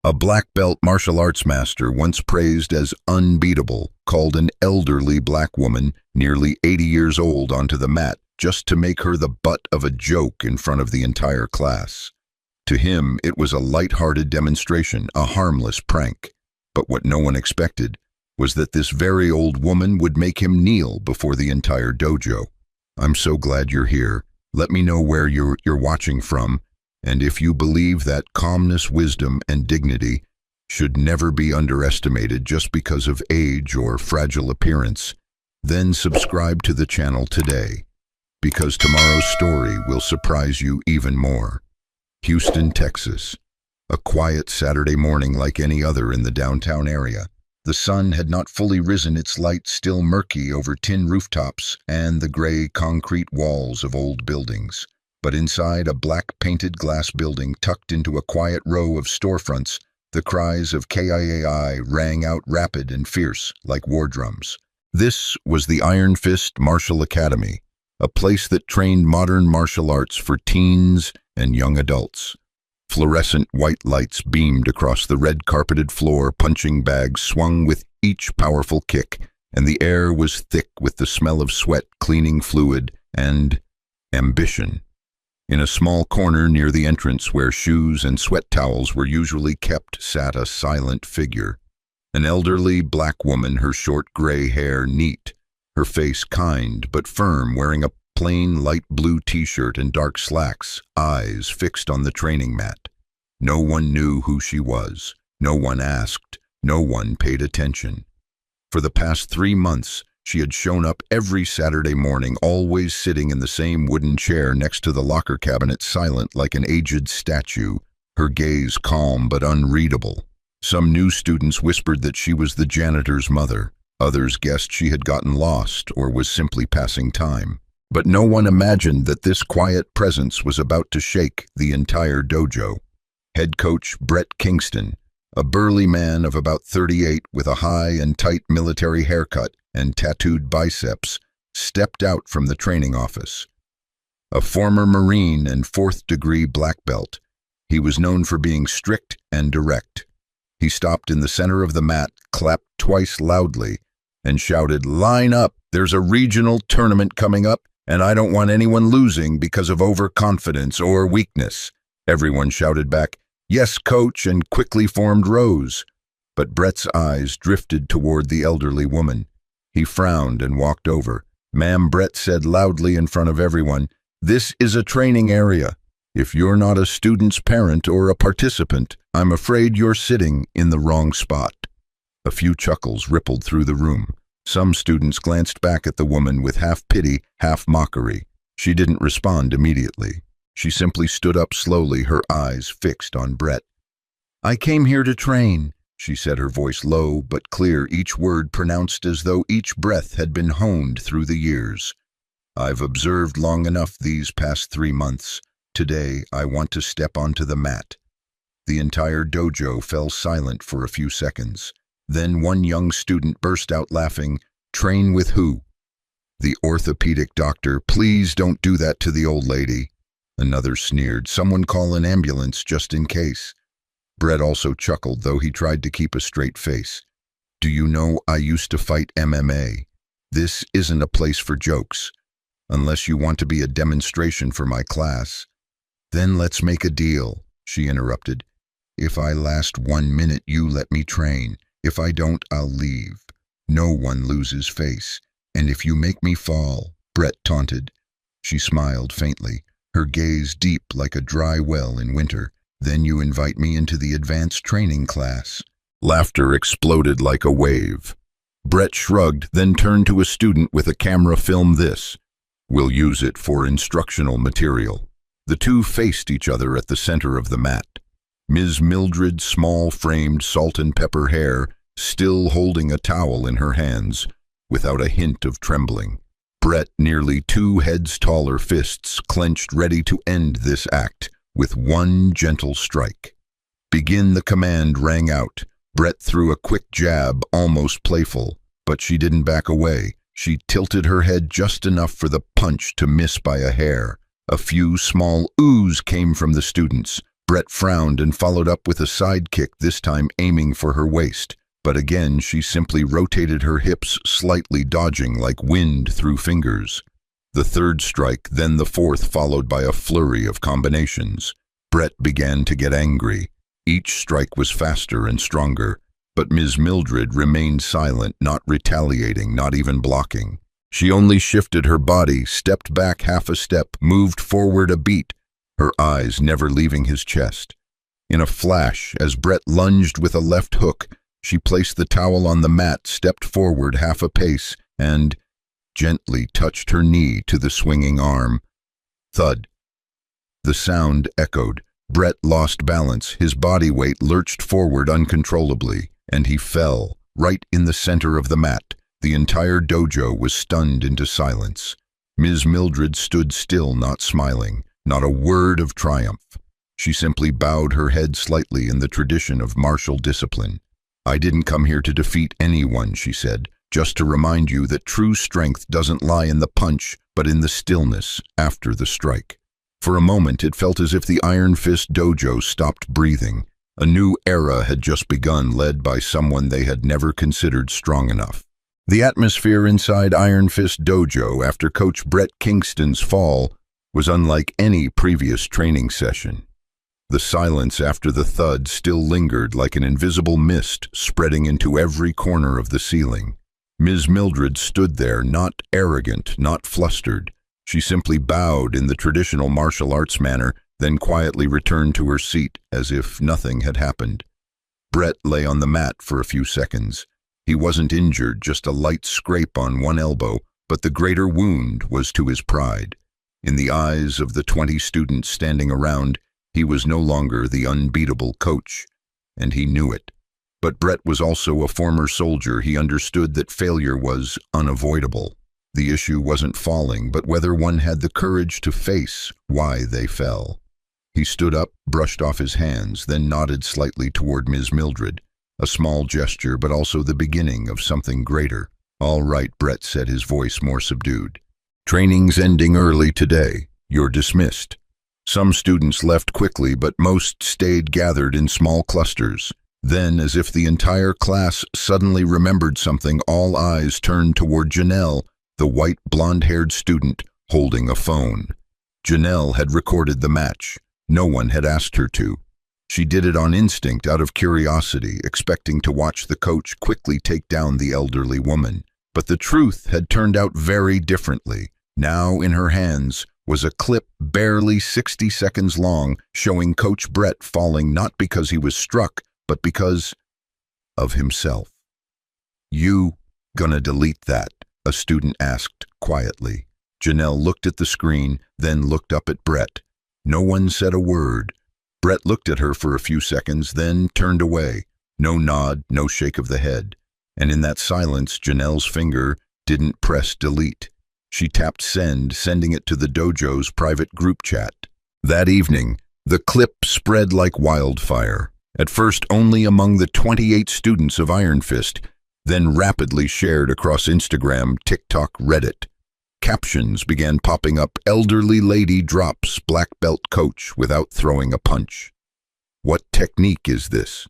A black belt martial arts master once praised as unbeatable called an elderly black woman, nearly 80 years old, onto the mat just to make her the butt of a joke in front of the entire class. To him, it was a light-hearted demonstration, a harmless prank. But what no one expected was that this very old woman would make him kneel before the entire dojo. "I'm so glad you're here. Let me know where you're watching from. And if you believe that calmness, wisdom, and dignity should never be underestimated just because of age or fragile appearance, then subscribe to the channel today, because tomorrow's story will surprise you even more." Houston, Texas. A quiet Saturday morning like any other in the downtown area. The sun had not fully risen, its light still murky over tin rooftops and the gray concrete walls of old buildings. But inside a black painted glass building tucked into a quiet row of storefronts, the cries of KIAI rang out rapid and fierce like war drums. This was the Iron Fist Martial Academy, a place that trained modern martial arts for teens and young adults. Fluorescent white lights beamed across the red-carpeted floor, punching bags swung with each powerful kick, and the air was thick with the smell of sweat, cleaning fluid, and ambition. In a small corner near the entrance where shoes and sweat towels were usually kept sat a silent figure. An elderly black woman, her short gray hair neat, her face kind but firm, wearing a plain light blue t-shirt and dark slacks, eyes fixed on the training mat. No one knew who she was. No one asked. No one paid attention. For the past 3 months, she had shown up every Saturday morning, always sitting in the same wooden chair next to the locker cabinet, silent like an aged statue, her gaze calm but unreadable. Some new students whispered that she was the janitor's mother. Others guessed she had gotten lost or was simply passing time. But no one imagined that this quiet presence was about to shake the entire dojo. Head coach Brett Kingston, a burly man of about 38 with a high and tight military haircut and tattooed biceps, stepped out from the training office. A former Marine and 4th-degree black belt, he was known for being strict and direct. He stopped in the center of the mat, clapped twice loudly, and shouted, "Line up! There's a regional tournament coming up, and I don't want anyone losing because of overconfidence or weakness." Everyone shouted back, "Yes, coach," and quickly formed rows. But Brett's eyes drifted toward the elderly woman. He frowned and walked over. "Ma'am," Brett said loudly in front of everyone, "this is a training area. If you're not a student's parent or a participant, I'm afraid you're sitting in the wrong spot." A few chuckles rippled through the room. Some students glanced back at the woman with half pity, half mockery. She didn't respond immediately. She simply stood up slowly, her eyes fixed on Brett. "I came here to train," she said, her voice low but clear, each word pronounced as though each breath had been honed through the years. "I've observed long enough these past 3 months. Today, I want to step onto the mat." The entire dojo fell silent for a few seconds. Then one young student burst out laughing. "Train with who?" "The orthopedic doctor. Please don't do that to the old lady." Another sneered. "Someone call an ambulance just in case." Brett also chuckled, though he tried to keep a straight face. "Do you know I used to fight MMA? This isn't a place for jokes. Unless you want to be a demonstration for my class." "Then let's make a deal," she interrupted. "If I last 1 minute, you let me train. If I don't, I'll leave. No one loses face. And if you make me fall," Brett taunted. She smiled faintly, her gaze deep like a dry well in winter. "Then you invite me into the advanced training class." Laughter exploded like a wave. Brett shrugged, then turned to a student with a camera. "Film this. We'll use it for instructional material." The two faced each other at the center of the mat. Ms. Mildred's small-framed salt-and-pepper hair still holding a towel in her hands, without a hint of trembling. Brett, nearly 2 heads taller, fists clenched, ready to end this act with one gentle strike. "Begin!" The command rang out. Brett threw a quick jab, almost playful, but she didn't back away. She tilted her head just enough for the punch to miss by a hair. A few small oohs came from the students. Brett frowned and followed up with a side kick, this time aiming for her waist. But again, she simply rotated her hips slightly, dodging like wind through fingers. The third strike, then the fourth, followed by a flurry of combinations. Brett began to get angry. Each strike was faster and stronger, but Ms. Mildred remained silent, not retaliating, not even blocking. She only shifted her body, stepped back half a step, moved forward a beat, her eyes never leaving his chest. In a flash, as Brett lunged with a left hook, she placed the towel on the mat, stepped forward half a pace, and gently touched her knee to the swinging arm. Thud. The sound echoed. Brett lost balance. His body weight lurched forward uncontrollably, and he fell, right in the center of the mat. The entire dojo was stunned into silence. Ms. Mildred stood still, not smiling, not a word of triumph. She simply bowed her head slightly in the tradition of martial discipline. "I didn't come here to defeat anyone," she said, "just to remind you that true strength doesn't lie in the punch, but in the stillness after the strike." For a moment, it felt as if the Iron Fist dojo stopped breathing. A new era had just begun, led by someone they had never considered strong enough. The atmosphere inside Iron Fist dojo after Coach Brett Kingston's fall was unlike any previous training session. The silence after the thud still lingered like an invisible mist spreading into every corner of the ceiling. Ms. Mildred stood there, not arrogant, not flustered. She simply bowed in the traditional martial arts manner, then quietly returned to her seat as if nothing had happened. Brett lay on the mat for a few seconds. He wasn't injured, just a light scrape on one elbow, but the greater wound was to his pride. In the eyes of the 20 students standing around, he was no longer the unbeatable coach, and he knew it. But Brett was also a former soldier. He understood that failure was unavoidable. The issue wasn't falling, but whether one had the courage to face why they fell. He stood up, brushed off his hands, then nodded slightly toward Ms. Mildred. A small gesture, but also the beginning of something greater. "All right," Brett said, his voice more subdued. "Training's ending early today. You're dismissed." Some students left quickly, but most stayed gathered in small clusters. Then, as if the entire class suddenly remembered something, all eyes turned toward Janelle, the white blonde-haired student holding a phone. Janelle had recorded the match. No one had asked her to. She did it on instinct, out of curiosity, expecting to watch the coach quickly take down the elderly woman. But the truth had turned out very differently. Now, in her hands, was a clip barely 60 seconds long showing Coach Brett falling not because he was struck, but because of himself. "You gonna delete that?" a student asked quietly. Janelle looked at the screen, then looked up at Brett. No one said a word. Brett looked at her for a few seconds, then turned away. No nod, no shake of the head. And in that silence, Janelle's finger didn't press delete. She tapped send, sending it to the dojo's private group chat. That evening, the clip spread like wildfire. At first only among the 28 students of Iron Fist, then rapidly shared across Instagram, TikTok, Reddit. Captions began popping up. "Elderly lady drops black belt coach without throwing a punch." "What technique is this?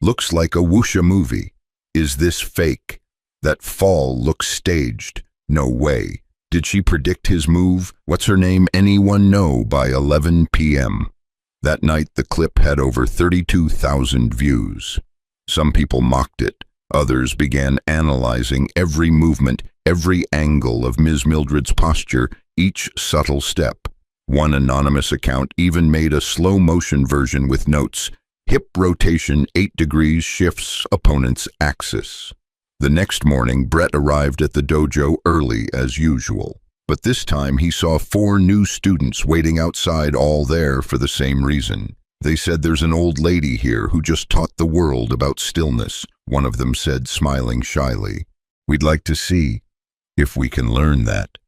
Looks like a wuxia movie. Is this fake? That fall looks staged. No way. Did she predict his move? What's her name? Anyone know by 11 p.m.? That night, the clip had over 32,000 views. Some people mocked it. Others began analyzing every movement, every angle of Ms. Mildred's posture, each subtle step. One anonymous account even made a slow-motion version with notes: "Hip rotation 8 degrees shifts opponent's axis." The next morning, Brett arrived at the dojo early as usual. But this time he saw 4 new students waiting outside, all there for the same reason. They said, "There's an old lady here who just taught the world about stillness," one of them said, smiling shyly. "We'd like to see if we can learn that."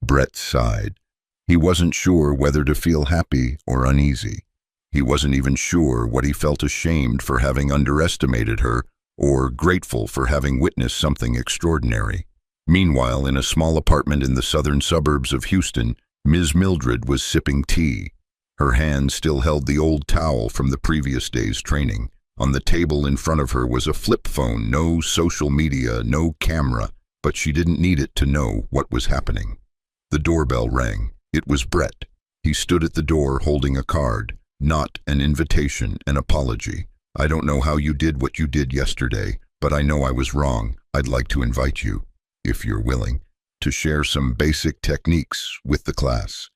Brett sighed. He wasn't sure whether to feel happy or uneasy. He wasn't even sure what he felt ashamed for having underestimated her, or grateful for having witnessed something extraordinary. Meanwhile, in a small apartment in the southern suburbs of Houston, Ms. Mildred was sipping tea. Her hand still held the old towel from the previous day's training. On the table in front of her was a flip phone, no social media, no camera, but she didn't need it to know what was happening. The doorbell rang. It was Brett. He stood at the door holding a card, not an invitation, an apology. "I don't know how you did what you did yesterday, but I know I was wrong. I'd like to invite you, if you're willing, to share some basic techniques with the class."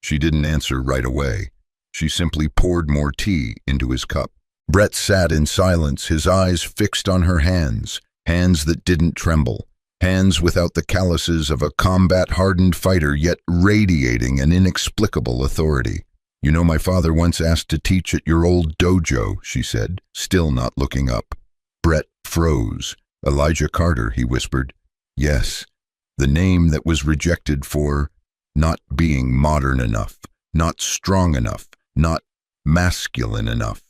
She didn't answer right away. She simply poured more tea into his cup. Brett sat in silence, his eyes fixed on her hands, hands that didn't tremble, hands without the calluses of a combat-hardened fighter, yet radiating an inexplicable authority. "You know, my father once asked to teach at your old dojo," she said, still not looking up. Brett froze. "Elijah Carter," he whispered. "Yes, the name that was rejected for not being modern enough, not strong enough, not masculine enough."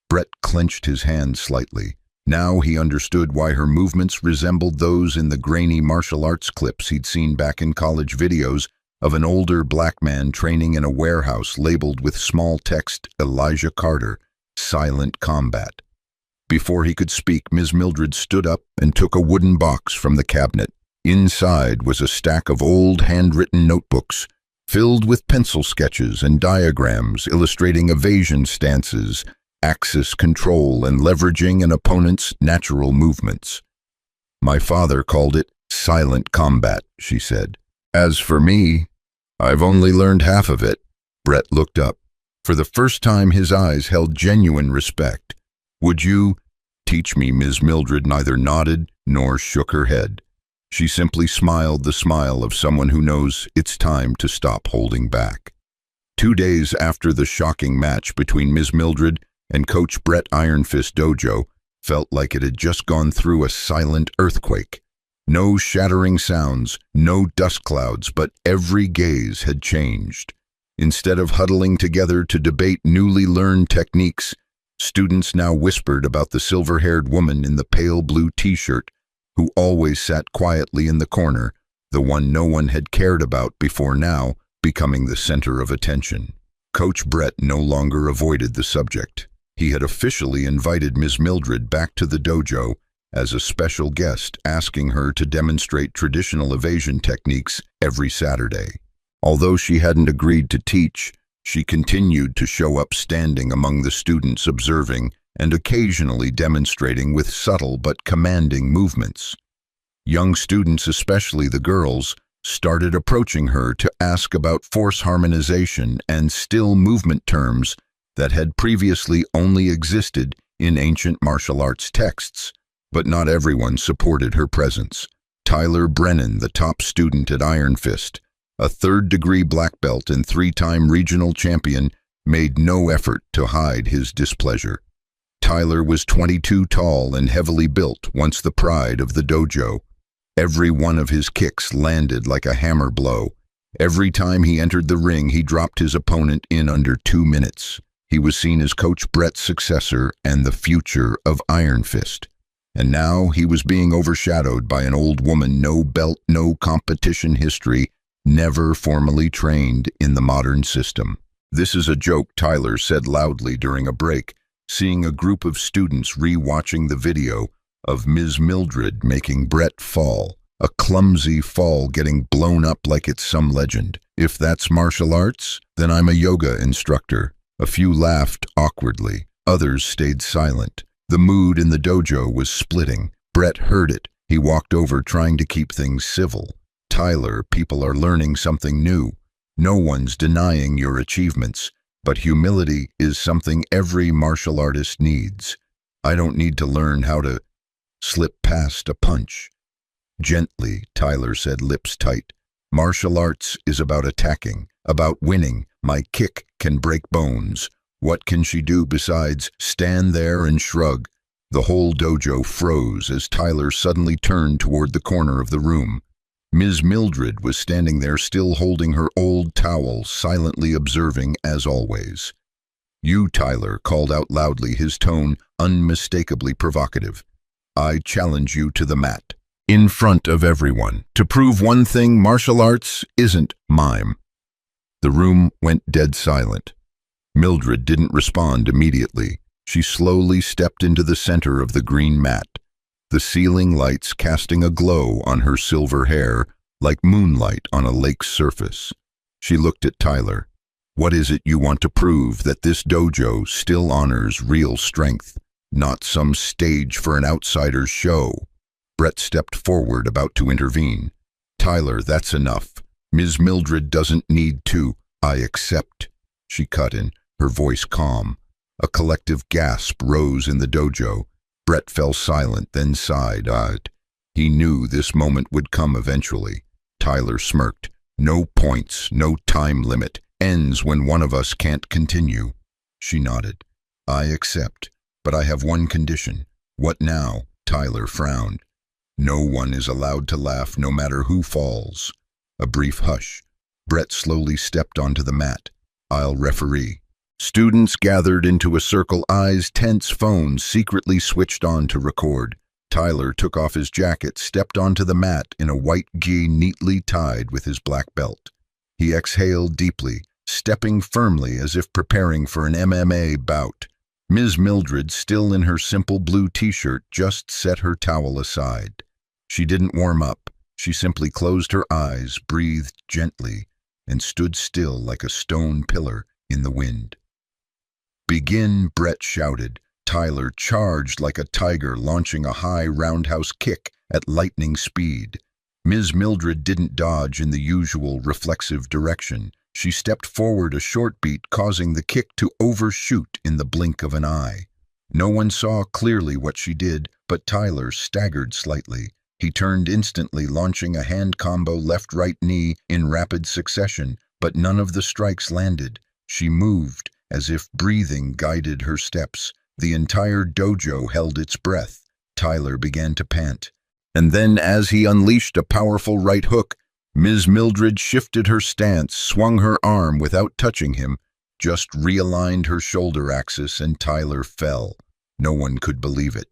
Brett clenched his hand slightly. Now he understood why her movements resembled those in the grainy martial arts clips he'd seen back in college videos of an older black man training in a warehouse labeled with small text, "Elijah Carter, Silent Combat." Before he could speak, Ms. Mildred stood up and took a wooden box from the cabinet. Inside was a stack of old handwritten notebooks, filled with pencil sketches and diagrams illustrating evasion stances, axis control, and leveraging an opponent's natural movements. "My father called it silent combat," she said. "As for me, I've only learned half of it." Brett looked up. For the first time, his eyes held genuine respect. "Would you teach me?" Ms. Mildred neither nodded nor shook her head. She simply smiled the smile of someone who knows it's time to stop holding back. 2 days after the shocking match between Ms. Mildred and Coach Brett, Iron Fist Dojo felt like it had just gone through a silent earthquake. No shattering sounds, no dust clouds, but every gaze had changed. Instead of huddling together to debate newly learned techniques, students now whispered about the silver-haired woman in the pale blue t-shirt who always sat quietly in the corner, the one no one had cared about before now becoming the center of attention. Coach Brett no longer avoided the subject. He had officially invited Ms. Mildred back to the dojo as a special guest, asking her to demonstrate traditional evasion techniques every Saturday. Although she hadn't agreed to teach, she continued to show up standing among the students, observing and occasionally demonstrating with subtle but commanding movements. Young students, especially the girls, started approaching her to ask about force harmonization and still movement terms that had previously only existed in ancient martial arts texts. But not everyone supported her presence. Tyler Brennan, the top student at Iron Fist, a third-degree black belt and 3-time regional champion, made no effort to hide his displeasure. Tyler was 22 tall and heavily built, once the pride of the dojo. Every one of his kicks landed like a hammer blow. Every time he entered the ring, he dropped his opponent in under 2 minutes. He was seen as Coach Brett's successor and the future of Iron Fist. And now he was being overshadowed by an old woman, no belt, no competition history, never formally trained in the modern system. "This is a joke," Tyler said loudly during a break, seeing a group of students re-watching the video of Ms. Mildred making Brett fall, a clumsy fall getting blown up like it's some legend. "If that's martial arts, then I'm a yoga instructor." A few laughed awkwardly. Others stayed silent. The mood in the dojo was splitting. Brett heard it. He walked over, trying to keep things civil. "Tyler, people are learning something new. No one's denying your achievements, but humility is something every martial artist needs. I don't need to learn how to slip past a punch." "Gently," Tyler said, lips tight. "Martial arts is about attacking, about winning. My kick can break bones. What can she do besides stand there and shrug?" The whole dojo froze as Tyler suddenly turned toward the corner of the room. Ms. Mildred was standing there, still holding her old towel, silently observing as always. "You, Tyler," called out loudly, his tone unmistakably provocative. "I challenge you to the mat, in front of everyone, to prove one thing: martial arts isn't mime. The room went dead silent. Mildred didn't respond immediately. She slowly stepped into the center of the green mat, the ceiling lights casting a glow on her silver hair like moonlight on a lake's surface. She looked at Tyler. What is it you want to prove? That this dojo still honors real strength, not some stage for an outsider's show? Brett stepped forward, about to intervene. Tyler, that's enough. Ms. Mildred doesn't need to. I accept. She cut in, her voice calm. A collective gasp rose in the dojo. Brett fell silent, then sighed. He knew this moment would come eventually. Tyler smirked. No points, no time limit. Ends when one of us can't continue. She nodded. I accept, but I have one condition. What now? Tyler frowned. No one is allowed to laugh, no matter who falls. A brief hush. Brett slowly stepped onto the mat. I'll referee. Students gathered into a circle, eyes tense, phones secretly switched on to record. Tyler took off his jacket, stepped onto the mat in a white gi neatly tied with his black belt. He exhaled deeply, stepping firmly as if preparing for an MMA bout. Ms. Mildred, still in her simple blue t-shirt, just set her towel aside. She didn't warm up. She simply closed her eyes, breathed gently, and stood still like a stone pillar in the wind. Begin, Brett shouted. Tyler charged like a tiger, launching a high roundhouse kick at lightning speed. Ms. Mildred didn't dodge in the usual reflexive direction. She stepped forward a short beat, causing the kick to overshoot in the blink of an eye. No one saw clearly what she did, but Tyler staggered slightly. He turned instantly, launching a hand combo left-right knee in rapid succession, but none of the strikes landed. She moved, as if breathing guided her steps. The entire dojo held its breath. Tyler began to pant. And then, as he unleashed a powerful right hook, Ms. Mildred shifted her stance, swung her arm without touching him, just realigned her shoulder axis, and Tyler fell. No one could believe it.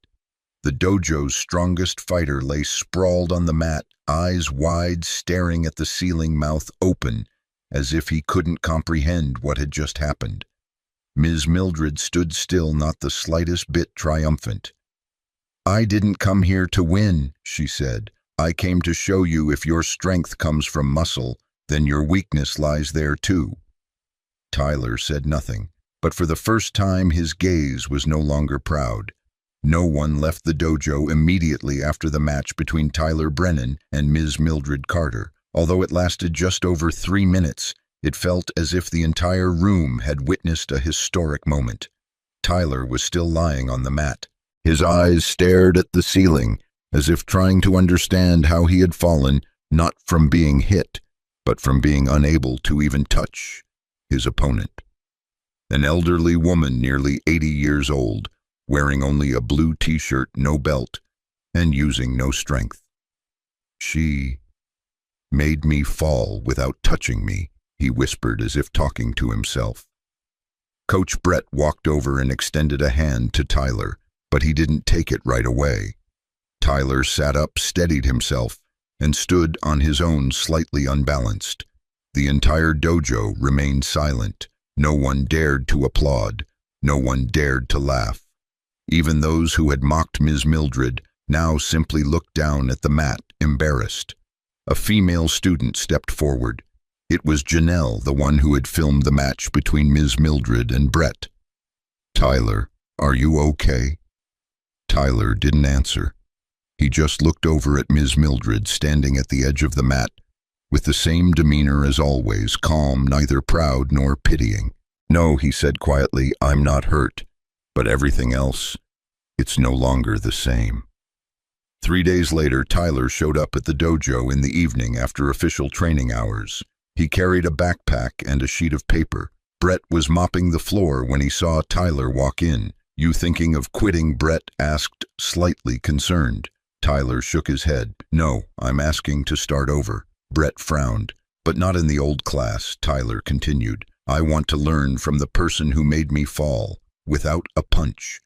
The dojo's strongest fighter lay sprawled on the mat, eyes wide, staring at the ceiling, mouth open, as if he couldn't comprehend what had just happened. Ms. Mildred stood still, not the slightest bit triumphant. I didn't come here to win, she said. I came to show you if your strength comes from muscle, then your weakness lies there too. Tyler said nothing, but for the first time his gaze was no longer proud. No one left the dojo immediately after the match between Tyler Brennan and Ms. Mildred Carter. Although it lasted just over 3 minutes, it felt as if the entire room had witnessed a historic moment. Tyler was still lying on the mat. His eyes stared at the ceiling, as if trying to understand how he had fallen, not from being hit, but from being unable to even touch his opponent. An elderly woman, nearly 80 years old, wearing only a blue t-shirt, no belt, and using no strength. She made me fall without touching me, he whispered as if talking to himself. Coach Brett walked over and extended a hand to Tyler, but he didn't take it right away. Tyler sat up, steadied himself, and stood on his own, slightly unbalanced. The entire dojo remained silent. No one dared to applaud. No one dared to laugh. Even those who had mocked Ms. Mildred now simply looked down at the mat, embarrassed. A female student stepped forward. It was Janelle, the one who had filmed the match between Ms. Mildred and Brett. Tyler, are you okay? Tyler didn't answer. He just looked over at Ms. Mildred, standing at the edge of the mat, with the same demeanor as always, calm, neither proud nor pitying. No, he said quietly, I'm not hurt, but everything else, it's no longer the same. 3 days later, Tyler showed up at the dojo in the evening after official training hours. He carried a backpack and a sheet of paper. Brett was mopping the floor when he saw Tyler walk in. You thinking of quitting? Brett asked, slightly concerned. Tyler shook his head. No, I'm asking to start over. Brett frowned. But not in the old class, Tyler continued. I want to learn from the person who made me fall, without a punch.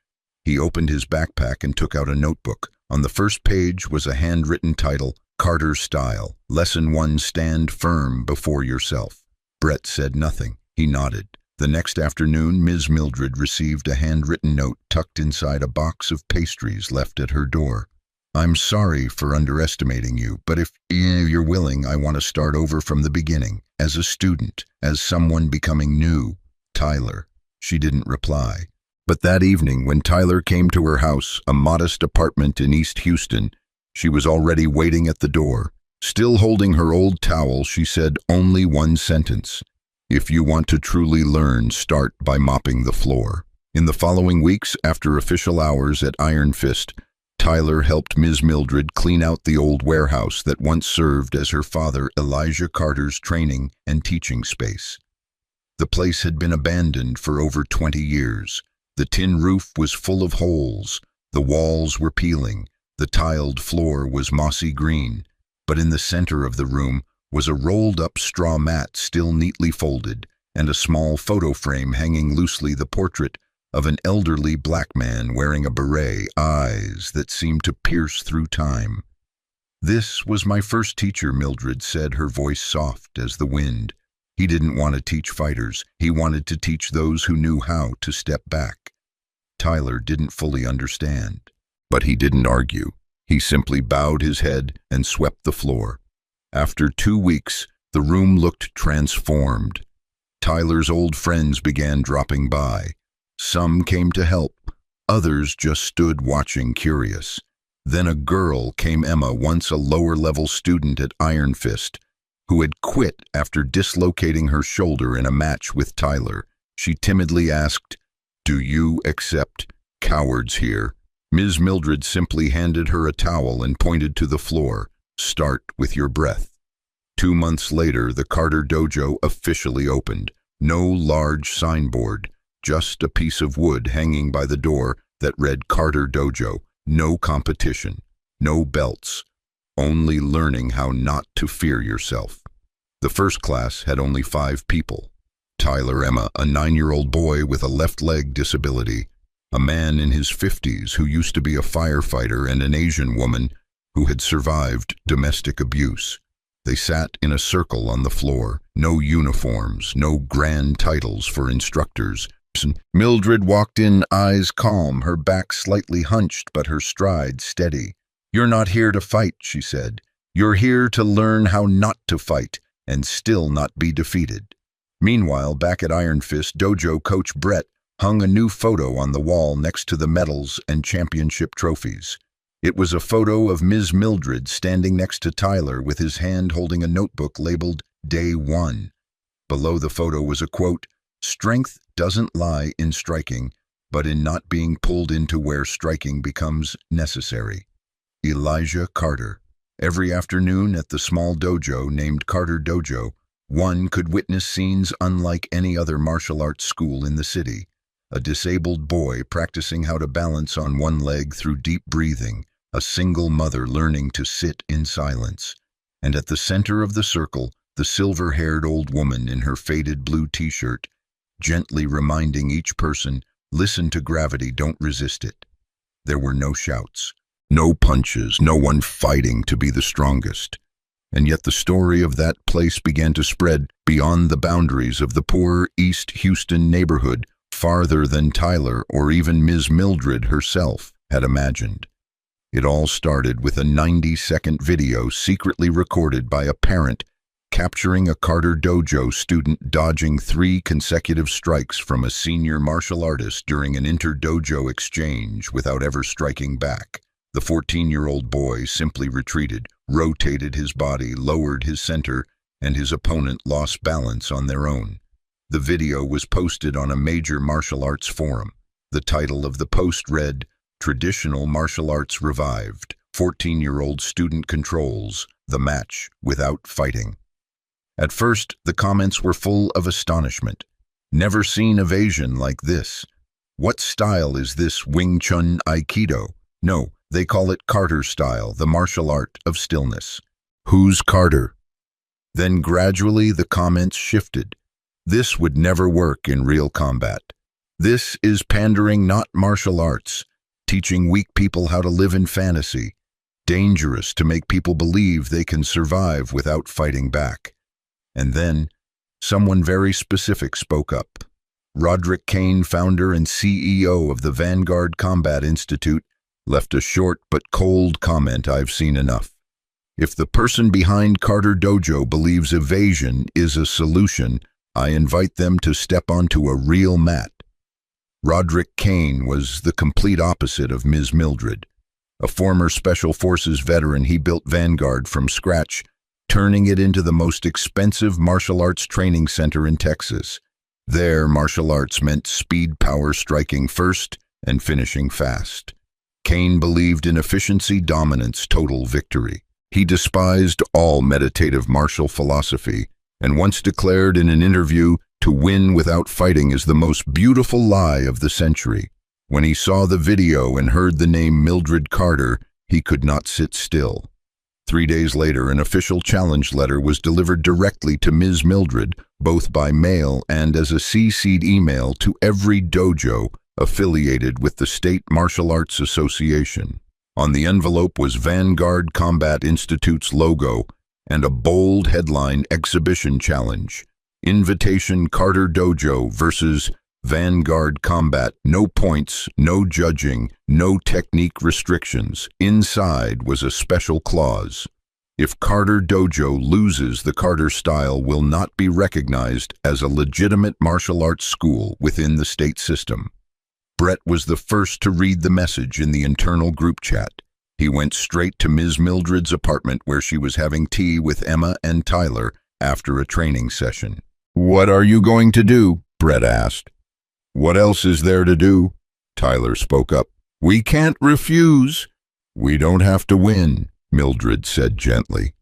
He opened his backpack and took out a notebook. On the first page was a handwritten title, Carter Style. Lesson 1, Stand firm before yourself. Brett said nothing. He nodded. The next afternoon, Ms. Mildred received a handwritten note tucked inside a box of pastries left at her door. "I'm sorry for underestimating you, but if you're willing, I want to start over from the beginning, as a student, as someone becoming new. Tyler." She didn't reply. But that evening, when Tyler came to her house, a modest apartment in East Houston, she was already waiting at the door. Still holding her old towel, she said only one sentence: "If you want to truly learn, start by mopping the floor." In the following weeks, after official hours at Iron Fist, Tyler helped Ms. Mildred clean out the old warehouse that once served as her father Elijah Carter's training and teaching space. The place had been abandoned for over 20 years. The tin roof was full of holes, the walls were peeling, the tiled floor was mossy green, but in the center of the room was a rolled-up straw mat still neatly folded, and a small photo frame hanging loosely, the portrait of an elderly black man wearing a beret, eyes that seemed to pierce through time. "This was my first teacher," Mildred said, her voice soft as the wind. "He didn't want to teach fighters. He wanted to teach those who knew how to step back." Tyler didn't fully understand, but he didn't argue. He simply bowed his head and swept the floor. After 2 weeks, the room looked transformed. Tyler's old friends began dropping by. Some came to help, others just stood watching, curious. Then a girl came, Emma, once a lower-level student at Iron Fist, who had quit after dislocating her shoulder in a match with Tyler. She timidly asked, "Do you accept cowards here?" Ms. Mildred simply handed her a towel and pointed to the floor. "Start with your breath." 2 months later, the Carter Dojo officially opened. No large signboard, just a piece of wood hanging by the door that read Carter Dojo. No competition, no belts, only learning how not to fear yourself. The first class had only 5 people. Tyler, Emma, a 9-year-old boy with a left leg disability, a man in his 50s who used to be a firefighter, and an Asian woman who had survived domestic abuse. They sat in a circle on the floor, no uniforms, no grand titles for instructors. Mildred walked in, eyes calm, her back slightly hunched but her stride steady. "You're not here to fight," she said. "You're here to learn how not to fight and still not be defeated." Meanwhile, back at Iron Fist, Dojo coach Brett hung a new photo on the wall next to the medals and championship trophies. It was a photo of Ms. Mildred standing next to Tyler with his hand holding a notebook labeled Day 1. Below the photo was a quote, "Strength doesn't lie in striking, but in not being pulled into where striking becomes necessary." Elijah Carter. Every afternoon at the small dojo named Carter Dojo, one could witness scenes unlike any other martial arts school in the city. A disabled boy practicing how to balance on one leg through deep breathing, a single mother learning to sit in silence, and at the center of the circle, the silver-haired old woman in her faded blue t-shirt, gently reminding each person, "Listen to gravity, don't resist it." There were no shouts, no punches, no one fighting to be the strongest. And yet the story of that place began to spread beyond the boundaries of the poor East Houston neighborhood, farther than Tyler or even Ms. Mildred herself had imagined. It all started with a 90-second video secretly recorded by a parent capturing a Carter Dojo student dodging 3 consecutive strikes from a senior martial artist during an inter-dojo exchange without ever striking back. The 14-year-old boy simply retreated, rotated his body, lowered his center, and his opponent lost balance on their own. The video was posted on a major martial arts forum. The title of the post read, "Traditional Martial Arts Revived. 14-year-old student controls the match without fighting." At first, the comments were full of astonishment. "Never seen evasion like this. What style is this, Wing Chun Aikido? No, they call it Carter style, the martial art of stillness. Who's Carter?" Then gradually the comments shifted. "This would never work in real combat. This is pandering, not martial arts. Teaching weak people how to live in fantasy. Dangerous to make people believe they can survive without fighting back." And then, someone very specific spoke up. Roderick Kane, founder and CEO of the Vanguard Combat Institute, left a short but cold comment. "I've seen enough. If the person behind Carter Dojo believes evasion is a solution, I invite them to step onto a real mat." Roderick Kane was the complete opposite of Ms. Mildred. A former Special Forces veteran, he built Vanguard from scratch, turning it into the most expensive martial arts training center in Texas. There, martial arts meant speed, power, striking first, and finishing fast. Kane believed in efficiency, dominance, total victory. He despised all meditative martial philosophy, and once declared in an interview, "To win without fighting is the most beautiful lie of the century." When he saw the video and heard the name Mildred Carter, he could not sit still. 3 days later, an official challenge letter was delivered directly to Ms. Mildred, both by mail and as a CC'd email to every dojo affiliated with the State Martial Arts Association. On the envelope was Vanguard Combat Institute's logo and a bold headline: "Exhibition Challenge. Invitation Carter Dojo versus Vanguard Combat. No points, no judging, no technique restrictions." Inside was a special clause: "If Carter Dojo loses, the Carter style will not be recognized as a legitimate martial arts school within the state system." Brett was the first to read the message in the internal group chat. He went straight to Ms. Mildred's apartment, where she was having tea with Emma and Tyler after a training session. "What are you going to do?" Brett asked. "What else is there to do?" Tyler spoke up. "We can't refuse." "We don't have to win," Mildred said gently.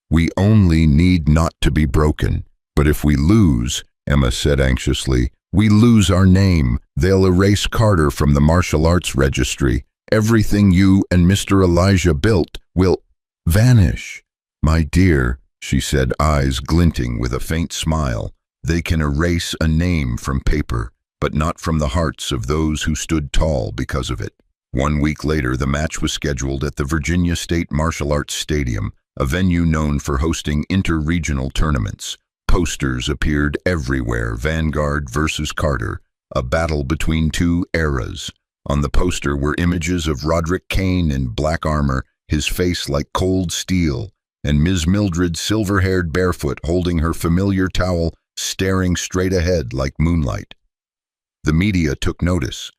"We only need not to be broken. But if we lose," Emma said anxiously, "we lose our name. They'll erase Carter from the martial arts registry. Everything you and Mr. Elijah built will vanish." "My dear," she said, eyes glinting with a faint smile, "they can erase a name from paper, but not from the hearts of those who stood tall because of it." 1 week later, the match was scheduled at the Virginia State Martial Arts Stadium, a venue known for hosting inter-regional tournaments. Posters appeared everywhere: Vanguard versus Carter, a battle between two eras. On the poster were images of Roderick Kane in black armor, his face like cold steel, and Ms. Mildred, silver-haired, barefoot, holding her familiar towel, staring straight ahead like moonlight. The media took notice.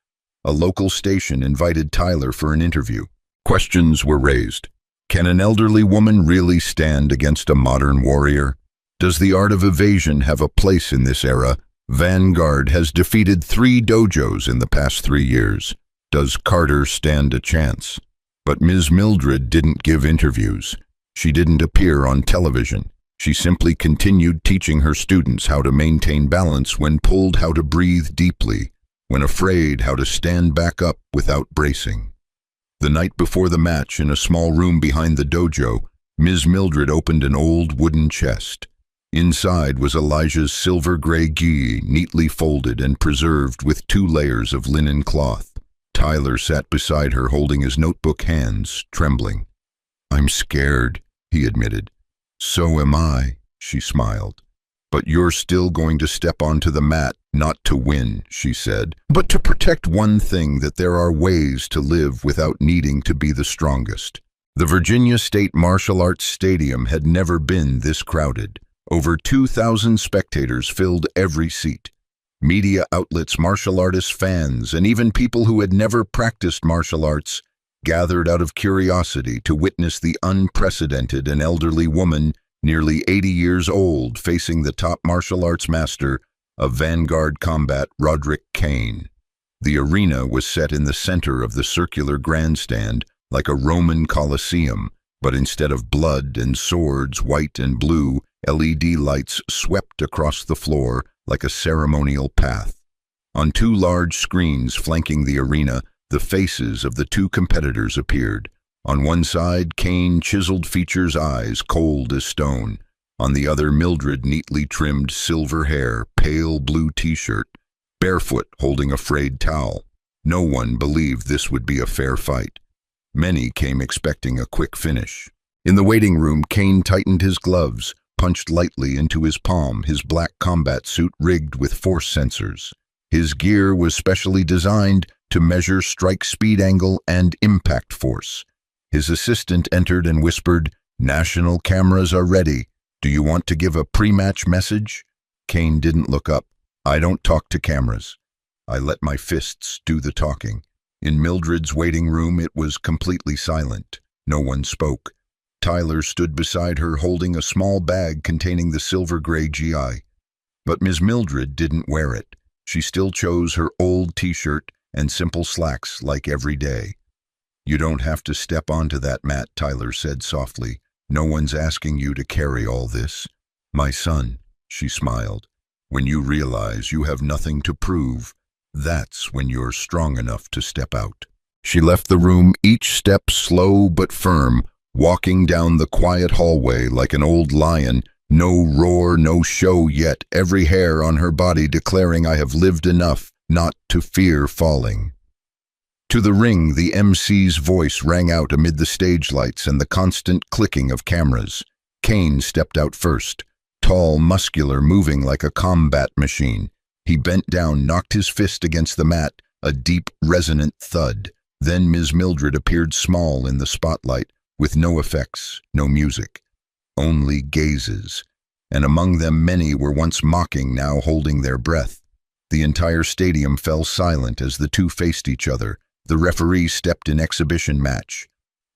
A local station invited Tyler for an interview. Questions were raised. Can an elderly woman really stand against a modern warrior? Does the art of evasion have a place in this era? Vanguard has defeated 3 dojos in the past 3 years. Does Carter stand a chance? But Ms. Mildred didn't give interviews. She didn't appear on television. She simply continued teaching her students how to maintain balance when pulled, how to breathe deeply, when afraid, how to stand back up without bracing. The night before the match, in a small room behind the dojo, Ms. Mildred opened an old wooden chest. Inside was Elijah's silver-gray gi, neatly folded and preserved with 2 layers of linen cloth. Tyler sat beside her, holding his notebook, hands trembling. "I'm scared," he admitted. "So am I," she smiled. "But you're still going to step onto the mat, not to win," she said, "but to protect one thing, that there are ways to live without needing to be the strongest." The Virginia State Martial Arts Stadium had never been this crowded. Over 2,000 spectators filled every seat. Media outlets, martial artists, fans, and even people who had never practiced martial arts gathered out of curiosity to witness the unprecedented and elderly woman, nearly 80 years old, facing the top martial arts master of Vanguard Combat, Roderick Kane. The arena was set in the center of the circular grandstand, like a Roman Colosseum, but instead of blood and swords, white and blue, LED lights swept across the floor like a ceremonial path. On 2 large screens flanking the arena, the faces of the 2 competitors appeared. On one side, Kane, chiseled features, eyes cold as stone. On the other, Mildred, neatly trimmed silver hair, pale blue t-shirt, barefoot, holding a frayed towel. No one believed this would be a fair fight. Many came expecting a quick finish. In the waiting room, Kane tightened his gloves, punched lightly into his palm, his black combat suit rigged with force sensors. His gear was specially designed to measure strike speed angle and impact force. His assistant entered and whispered, "National cameras are ready. Do you want to give a pre-match message?" Kane didn't look up. "I don't talk to cameras. I let my fists do the talking." In Mildred's waiting room, it was completely silent. No one spoke. Tyler stood beside her holding a small bag containing the silver-gray GI. But Ms. Mildred didn't wear it. She still chose her old t-shirt and simple slacks like every day. "You don't have to step onto that mat," Tyler said softly. "No one's asking you to carry all this." "My son," she smiled, "when you realize you have nothing to prove, that's when you're strong enough to step out." She left the room, each step slow but firm, walking down the quiet hallway like an old lion. No roar, no show yet, every hair on her body declaring, "I have lived enough not to fear falling." To the ring, the MC's voice rang out amid the stage lights and the constant clicking of cameras. Kane stepped out first, tall, muscular, moving like a combat machine. He bent down, knocked his fist against the mat, a deep, resonant thud. Then Ms. Mildred appeared small in the spotlight, with no effects, no music, only gazes. And among them many were once mocking, now holding their breath. The entire stadium fell silent as the two faced each other. The referee stepped in exhibition match.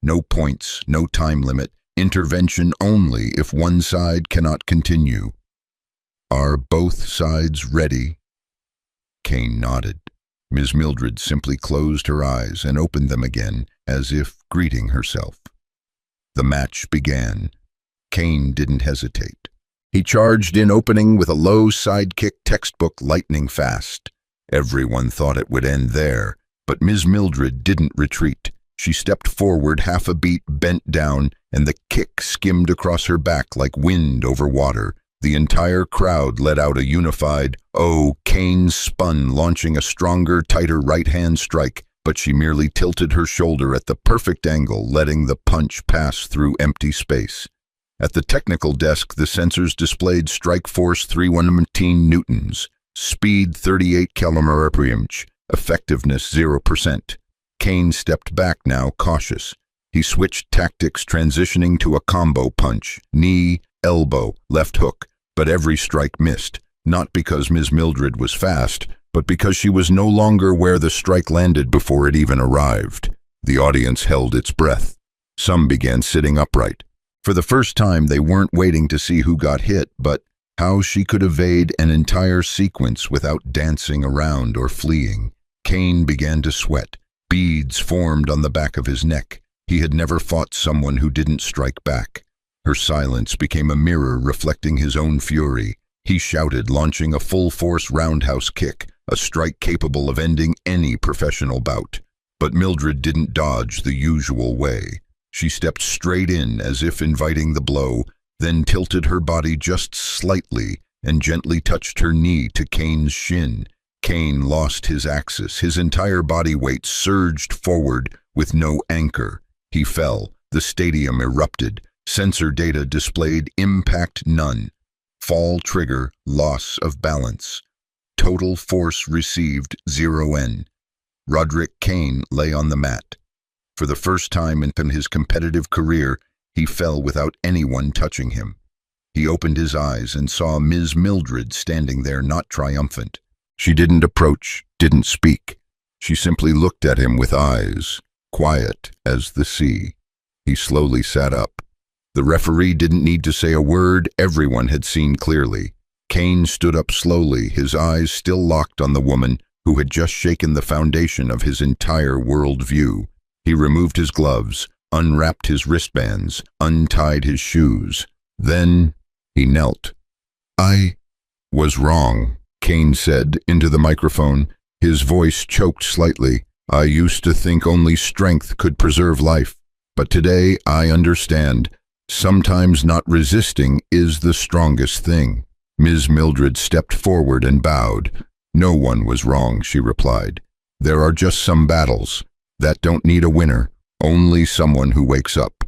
No points, no time limit, intervention only if one side cannot continue. "Are both sides ready?" Kane nodded. Ms. Mildred simply closed her eyes and opened them again, as if greeting herself. The match began. Kane didn't hesitate. He charged in, opening with a low sidekick, textbook lightning fast. Everyone thought it would end there, but Ms. Mildred didn't retreat. She stepped forward half a beat, bent down, and the kick skimmed across her back like wind over water. The entire crowd let out a unified, "Oh!" Kane spun, launching a stronger, tighter right-hand strike, but she merely tilted her shoulder at the perfect angle, letting the punch pass through empty space. At the technical desk, the sensors displayed strike force 317 newtons, speed 38 km/h, effectiveness 0%. Kane stepped back now, cautious. He switched tactics, transitioning to a combo punch, knee, elbow, left hook, but every strike missed, not because Ms. Mildred was fast, but because she was no longer where the strike landed before it even arrived. The audience held its breath. Some began sitting upright. For the first time, they weren't waiting to see who got hit, but how she could evade an entire sequence without dancing around or fleeing. Kane began to sweat. Beads formed on the back of his neck. He had never fought someone who didn't strike back. Her silence became a mirror reflecting his own fury. He shouted, launching a full-force roundhouse kick, a strike capable of ending any professional bout. But Mildred didn't dodge the usual way. She stepped straight in as if inviting the blow, then tilted her body just slightly and gently touched her knee to Kane's shin. Kane lost his axis. His entire body weight surged forward with no anchor. He fell. The stadium erupted. Sensor data displayed impact none. Fall trigger, loss of balance. Total force received 0 Roderick Kane lay on the mat. For the first time in his competitive career, he fell without anyone touching him. He opened his eyes and saw Ms. Mildred standing there, not triumphant. She didn't approach, didn't speak. She simply looked at him with eyes, quiet as the sea. He slowly sat up. The referee didn't need to say a word. Everyone had seen clearly. Kane stood up slowly, his eyes still locked on the woman who had just shaken the foundation of his entire worldview. He removed his gloves, unwrapped his wristbands, untied his shoes. Then he knelt. "I was wrong," Kane said into the microphone. His voice choked slightly. "I used to think only strength could preserve life, but today I understand. Sometimes not resisting is the strongest thing." Ms. Mildred stepped forward and bowed. "No one was wrong," she replied. "There are just some battles that don't need a winner, only someone who wakes up."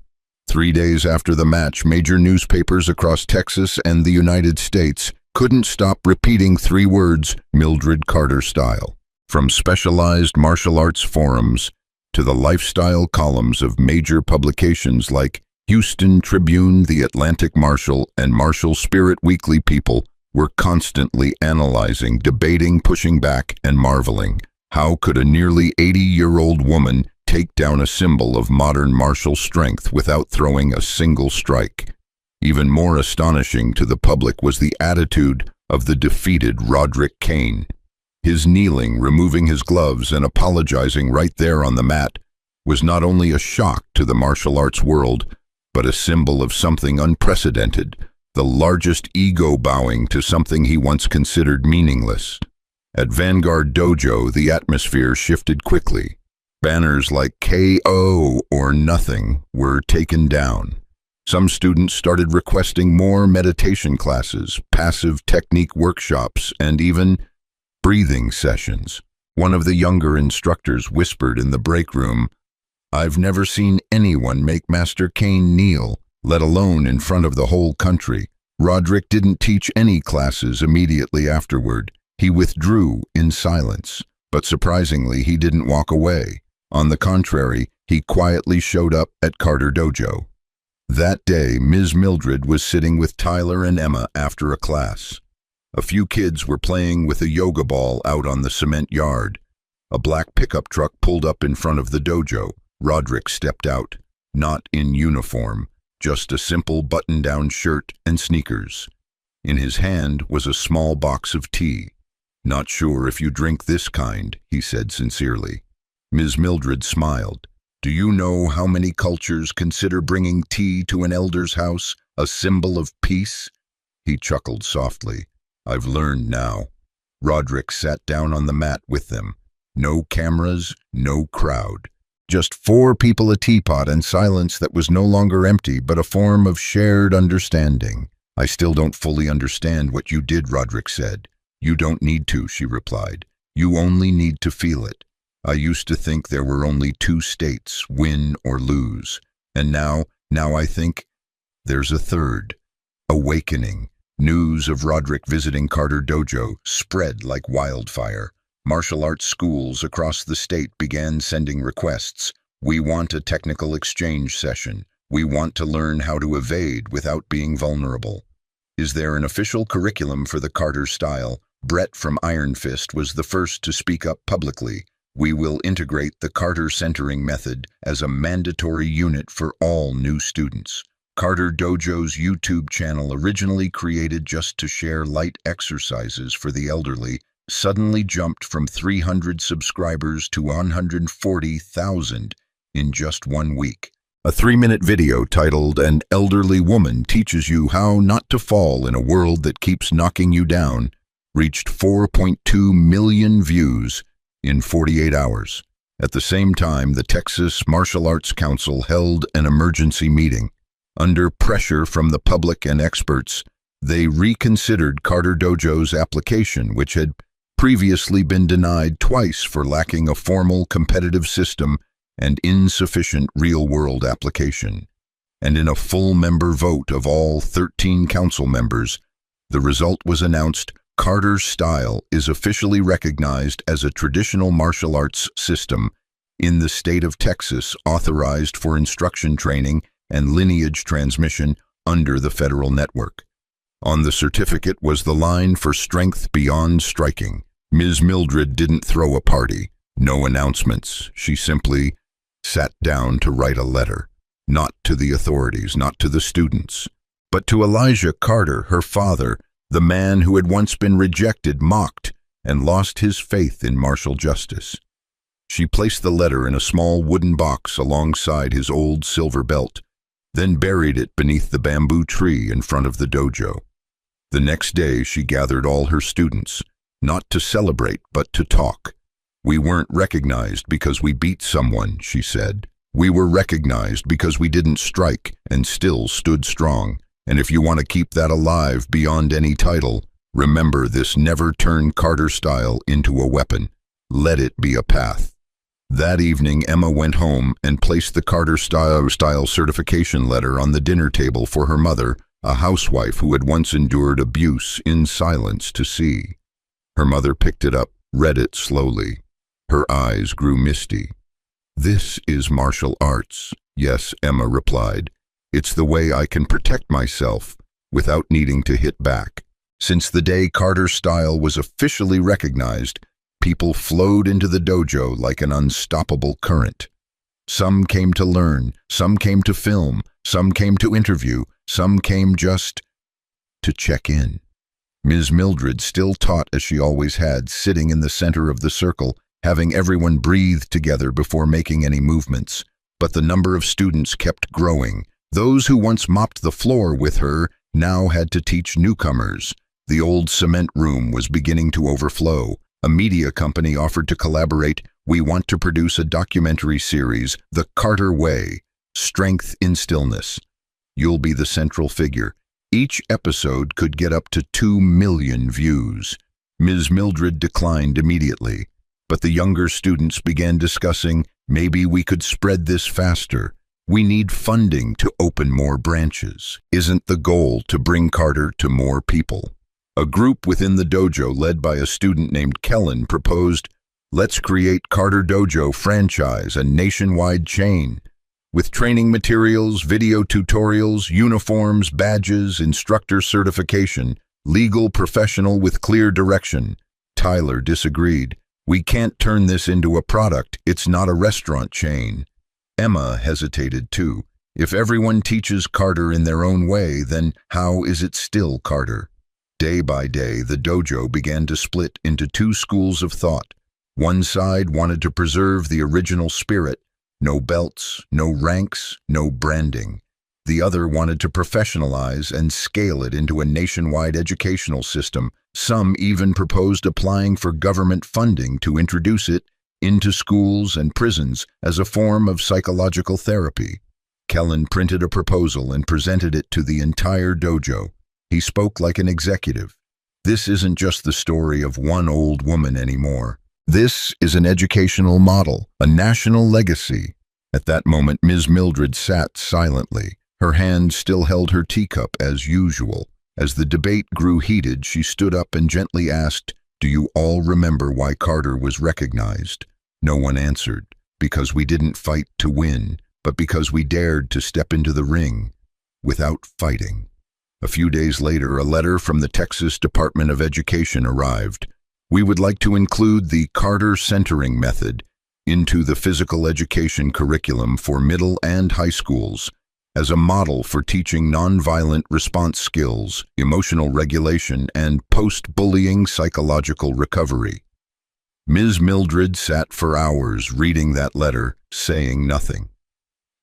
3 days after the match, major newspapers across Texas and the United States couldn't stop repeating 3 words, Mildred Carter style. From specialized martial arts forums to the lifestyle columns of major publications like Houston Tribune, The Atlantic Martial, and Martial Spirit Weekly, people were constantly analyzing, debating, pushing back, and marveling. How could a nearly 80-year-old woman take down a symbol of modern martial strength without throwing a single strike? Even more astonishing to the public was the attitude of the defeated Roderick Kane. His kneeling, removing his gloves, and apologizing right there on the mat was not only a shock to the martial arts world, but a symbol of something unprecedented, the largest ego bowing to something he once considered meaningless. At Vanguard Dojo, the atmosphere shifted quickly. Banners like KO or nothing were taken down. Some students started requesting more meditation classes, passive technique workshops, and even breathing sessions. One of the younger instructors whispered in the break room, "I've never seen anyone make Master Kane kneel, let alone in front of the whole country." Roderick didn't teach any classes immediately afterward. He withdrew in silence, but surprisingly, he didn't walk away. On the contrary, he quietly showed up at Carter Dojo. That day, Ms. Mildred was sitting with Tyler and Emma after a class. A few kids were playing with a yoga ball out on the cement yard. A black pickup truck pulled up in front of the dojo. Roderick stepped out, not in uniform, just a simple button-down shirt and sneakers. In his hand was a small box of tea. "Not sure if you drink this kind," he said sincerely. Ms. Mildred smiled. "Do you know how many cultures consider bringing tea to an elder's house a symbol of peace?" He chuckled softly. "I've learned now." Roderick sat down on the mat with them. No cameras, no crowd. Just 4 people, a teapot, and silence that was no longer empty, but a form of shared understanding. "I still don't fully understand what you did," Roderick said. "You don't need to," she replied. "You only need to feel it. I used to think there were only 2 states, win or lose. And now I think there's a third. Awakening." News of Roderick visiting Carter Dojo spread like wildfire. Martial arts schools across the state began sending requests. "We want a technical exchange session. We want to learn how to evade without being vulnerable." "Is there an official curriculum for the Carter style?" Brett from Iron Fist was the first to speak up publicly. "We will integrate the Carter centering method as a mandatory unit for all new students." Carter Dojo's YouTube channel, originally created just to share light exercises for the elderly, suddenly jumped from 300 subscribers to 140,000 in just 1 week. A 3-minute video titled "An Elderly Woman Teaches You How Not to Fall in a World That Keeps Knocking You Down" reached 4.2 million views in 48 hours. At the same time, the Texas Martial Arts Council held an emergency meeting. Under pressure from the public and experts, they reconsidered Carter Dojo's application, which had previously been denied twice for lacking a formal competitive system and insufficient real-world application. And in a full member vote of all 13 council members, the result was announced: Carter's style is officially recognized as a traditional martial arts system in the state of Texas, authorized for instruction training and lineage transmission under the federal network. On the certificate was the line for strength beyond striking. Ms. Mildred didn't throw a party, no announcements. She simply sat down to write a letter, not to the authorities, not to the students, but to Elijah Carter, her father, the man who had once been rejected, mocked, and lost his faith in martial justice. She placed the letter in a small wooden box alongside his old silver belt, then buried it beneath the bamboo tree in front of the dojo. The next day, she gathered all her students, not to celebrate, but to talk. "We weren't recognized because we beat someone," she said. "We were recognized because we didn't strike and still stood strong. And if you want to keep that alive beyond any title, remember this: never turn Carter style into a weapon. Let it be a path." That evening, Emma went home and placed the Carter-style certification letter on the dinner table for her mother, a housewife who had once endured abuse in silence to see. Her mother picked it up, read it slowly. Her eyes grew misty. "This is martial arts." "Yes," Emma replied. "It's the way I can protect myself without needing to hit back." Since the day Carter style was officially recognized, people flowed into the dojo like an unstoppable current. Some came to learn, some came to film, some came to interview, some came just to check in. Ms. Mildred still taught as she always had, sitting in the center of the circle, having everyone breathe together before making any movements. But the number of students kept growing. Those who once mopped the floor with her now had to teach newcomers. The old cement room was beginning to overflow. A media company offered to collaborate. "We want to produce a documentary series, The Carter Way, Strength in Stillness. You'll be the central figure." Each episode could get up to 2 million views. Ms. Mildred declined immediately, but the younger students began discussing, "Maybe we could spread this faster. We need funding to open more branches." Isn't the goal to bring Carter to more people? A group within the dojo led by a student named Kellen proposed, "Let's create Carter Dojo franchise, a nationwide chain. With training materials, video tutorials, uniforms, badges, instructor certification, legal professional with clear direction." Tyler disagreed. "We can't turn this into a product. It's not a restaurant chain." Emma hesitated too. If everyone teaches Carter in their own way, then how is it still Carter? Day by day, the dojo began to split into 2 schools of thought. One side wanted to preserve the original spirit, no belts, no ranks, no branding. The other wanted to professionalize and scale it into a nationwide educational system. Some even proposed applying for government funding to introduce it into schools and prisons as a form of psychological therapy. Kellen printed a proposal and presented it to the entire dojo. He spoke like an executive. "This isn't just the story of one old woman anymore. This is an educational model, a national legacy." At that moment, Ms. Mildred sat silently. Her hand still held her teacup as usual. As the debate grew heated, she stood up and gently asked, "Do you all remember why Carter was recognized?" No one answered. "Because we didn't fight to win, but because we dared to step into the ring without fighting." A few days later, a letter from the Texas Department of Education arrived. "We would like to include the Carter centering method into the physical education curriculum for middle and high schools as a model for teaching nonviolent response skills, emotional regulation, and post-bullying psychological recovery." Ms. Mildred sat for hours reading that letter, saying nothing.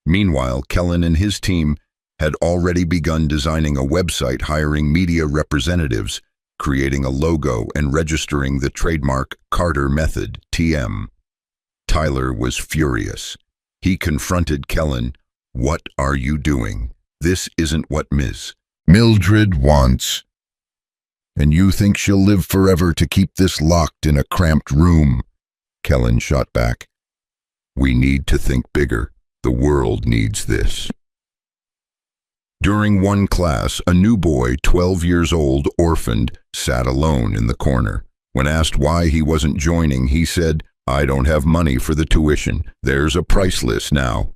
Meanwhile, Kellen and his team had already begun designing a website, hiring media representatives, creating a logo, and registering the trademark Carter Method, TM. Tyler was furious. He confronted Kellen. "What are you doing? This isn't what Ms. Mildred wants. And you think she'll live forever to keep this locked in a cramped room?" Kellen shot back. "We need to think bigger. The world needs this." During one class, a new boy, 12 years old, orphaned, sat alone in the corner. When asked why he wasn't joining, he said, "I don't have money for the tuition. There's a price list now."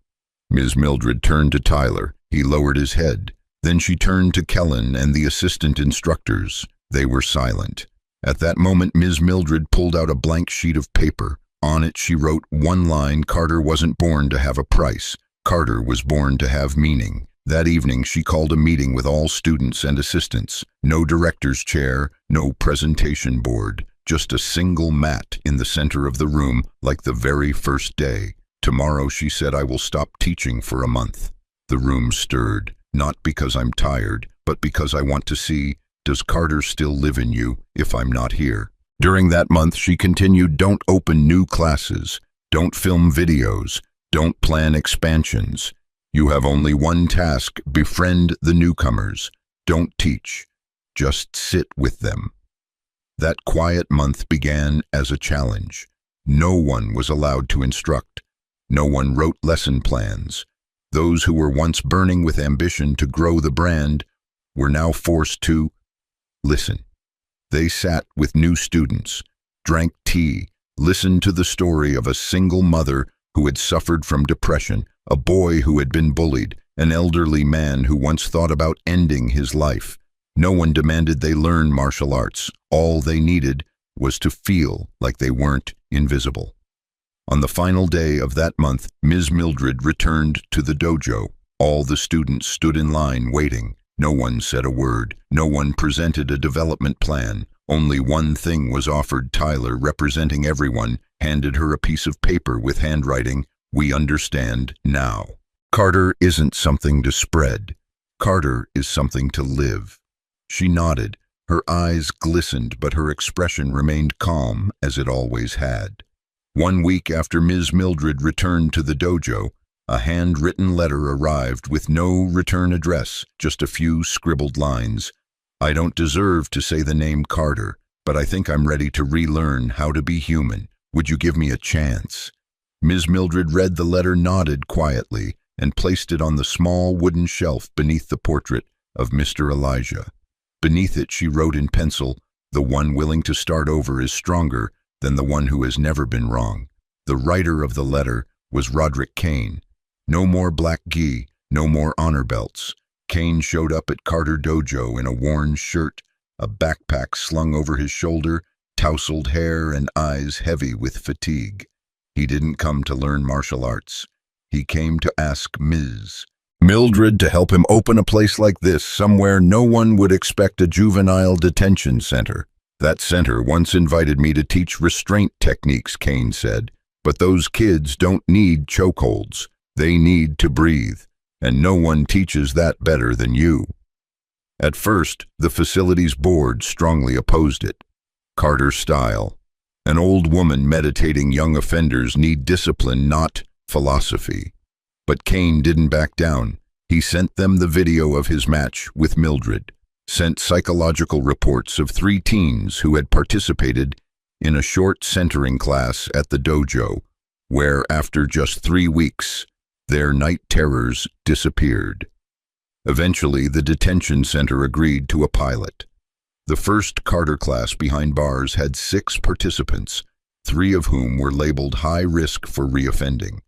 Ms. Mildred turned to Tyler. He lowered his head. Then she turned to Kellen and the assistant instructors. They were silent. At that moment, Ms. Mildred pulled out a blank sheet of paper. On it, she wrote one line: "Carter wasn't born to have a price. Carter was born to have meaning." That evening, she called a meeting with all students and assistants. No director's chair, no presentation board, just a single mat in the center of the room, like the very first day. "Tomorrow," she said, "I will stop teaching for a month." The room stirred, not because I'm tired, but because I want to see, does Carter still live in you if I'm not here? During that month, she continued, "Don't open new classes. Don't film videos. Don't plan expansions. You have only one task: befriend the newcomers. Don't teach. Just sit with them." That quiet month began as a challenge. No one was allowed to instruct. No one wrote lesson plans. Those who were once burning with ambition to grow the brand were now forced to listen. They sat with new students, drank tea, listened to the story of a single mother who had suffered from depression, a boy who had been bullied, an elderly man who once thought about ending his life. No one demanded they learn martial arts. All they needed was to feel like they weren't invisible. On the final day of that month, Ms. Mildred returned to the dojo. All the students stood in line waiting. No one said a word. No one presented a development plan. Only one thing was offered. Tyler, representing everyone, handed her a piece of paper with handwriting, "We understand now." Carter isn't something to spread. Carter is something to live. She nodded. Her eyes glistened, but her expression remained calm, as it always had. 1 week after Ms. Mildred returned to the dojo, a handwritten letter arrived with no return address, just a few scribbled lines. "I don't deserve to say the name Carter, but I think I'm ready to relearn how to be human. Would you give me a chance?" Ms. Mildred read the letter, nodded quietly, and placed it on the small wooden shelf beneath the portrait of Mr. Elijah. Beneath it she wrote in pencil, "The one willing to start over is stronger than the one who has never been wrong." The writer of the letter was Roderick Kane. No more black gi, no more honor belts. Kane showed up at Carter Dojo in a worn shirt, a backpack slung over his shoulder, tousled hair and eyes heavy with fatigue. He didn't come to learn martial arts. He came to ask Ms. Mildred to help him open a place like this, somewhere no one would expect a juvenile detention center. "That center once invited me to teach restraint techniques," Kane said, "but those kids don't need chokeholds. They need to breathe, and no one teaches that better than you." At first, the facility's board strongly opposed it. Carter style. An old woman meditating young offenders need discipline, not philosophy. But Kane didn't back down. He sent them the video of his match with Mildred, sent psychological reports of 3 teens who had participated in a short centering class at the dojo, where after just 3 weeks, their night terrors disappeared. Eventually, the detention center agreed to a pilot. The first Carter class behind bars had 6 participants, 3 of whom were labeled high risk for reoffending.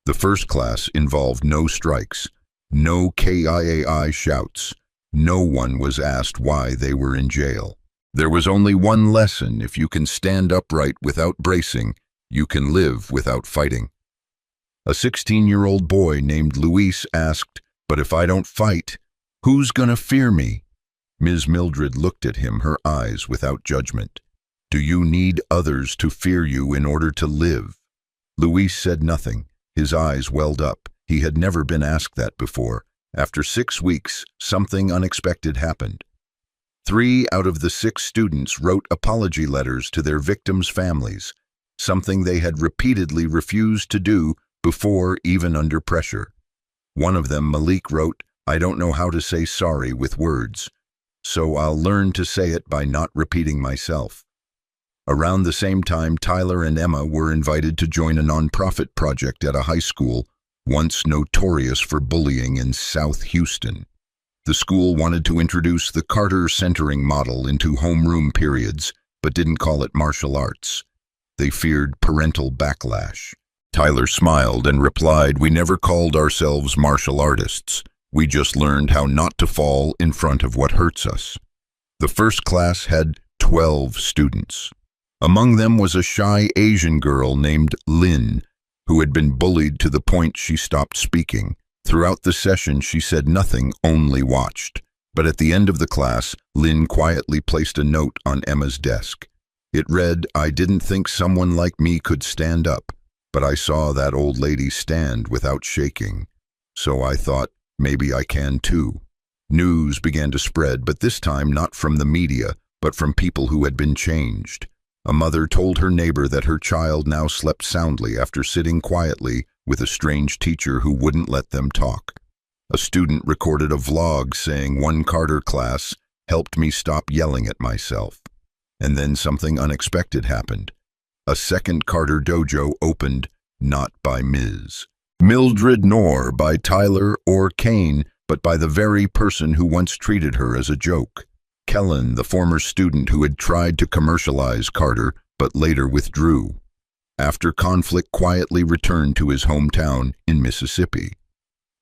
The first class involved no strikes, no KIAI shouts. No one was asked why they were in jail. There was only one lesson: if you can stand upright without bracing, you can live without fighting. A 16-year-old boy named Luis asked, "But if I don't fight, who's gonna fear me?" Ms. Mildred looked at him, her eyes without judgment. "Do you need others to fear you in order to live?" Luis said nothing. His eyes welled up. He had never been asked that before. After 6 weeks, something unexpected happened. 3 out of the 6 students wrote apology letters to their victims' families, something they had repeatedly refused to do before, even under pressure. One of them, Malik, wrote, "I don't know how to say sorry with words, so I'll learn to say it by not repeating myself." Around the same time, Tyler and Emma were invited to join a nonprofit project at a high school once notorious for bullying in South Houston. The school wanted to introduce the Carter centering model into homeroom periods, but didn't call it martial arts. They feared parental backlash. Tyler smiled and replied, "We never called ourselves martial artists. We just learned how not to fall in front of what hurts us." The first class had 12 students. Among them was a shy Asian girl named Lynn, who had been bullied to the point she stopped speaking. Throughout the session, she said nothing, only watched. But at the end of the class, Lynn quietly placed a note on Emma's desk. It read, "I didn't think someone like me could stand up, but I saw that old lady stand without shaking. So I thought, maybe I can too." News began to spread, but this time not from the media, but from people who had been changed. A mother told her neighbor that her child now slept soundly after sitting quietly with a strange teacher who wouldn't let them talk. A student recorded a vlog saying, "One Carter class helped me stop yelling at myself." And then something unexpected happened. A second Carter Dojo opened, not by Ms. Mildred nor by Tyler or Kane, but by the very person who once treated her as a joke. Kellen, the former student who had tried to commercialize Carter, but later withdrew. After conflict, quietly returned to his hometown in Mississippi.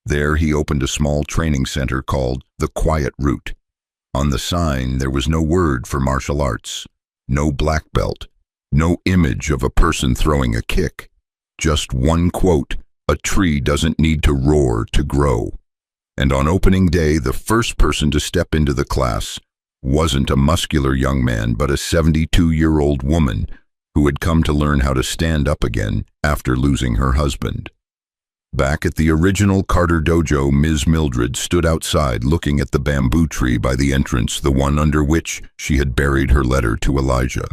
There he opened a small training center called the Quiet Route. On the sign there was no word for martial arts, no black belt, no image of a person throwing a kick. Just one quote, "A tree doesn't need to roar to grow." And on opening day, the first person to step into the class wasn't a muscular young man, but a 72-year-old woman who had come to learn how to stand up again after losing her husband. Back at the original Carter Dojo, Ms. Mildred stood outside looking at the bamboo tree by the entrance, the one under which she had buried her letter to Elijah.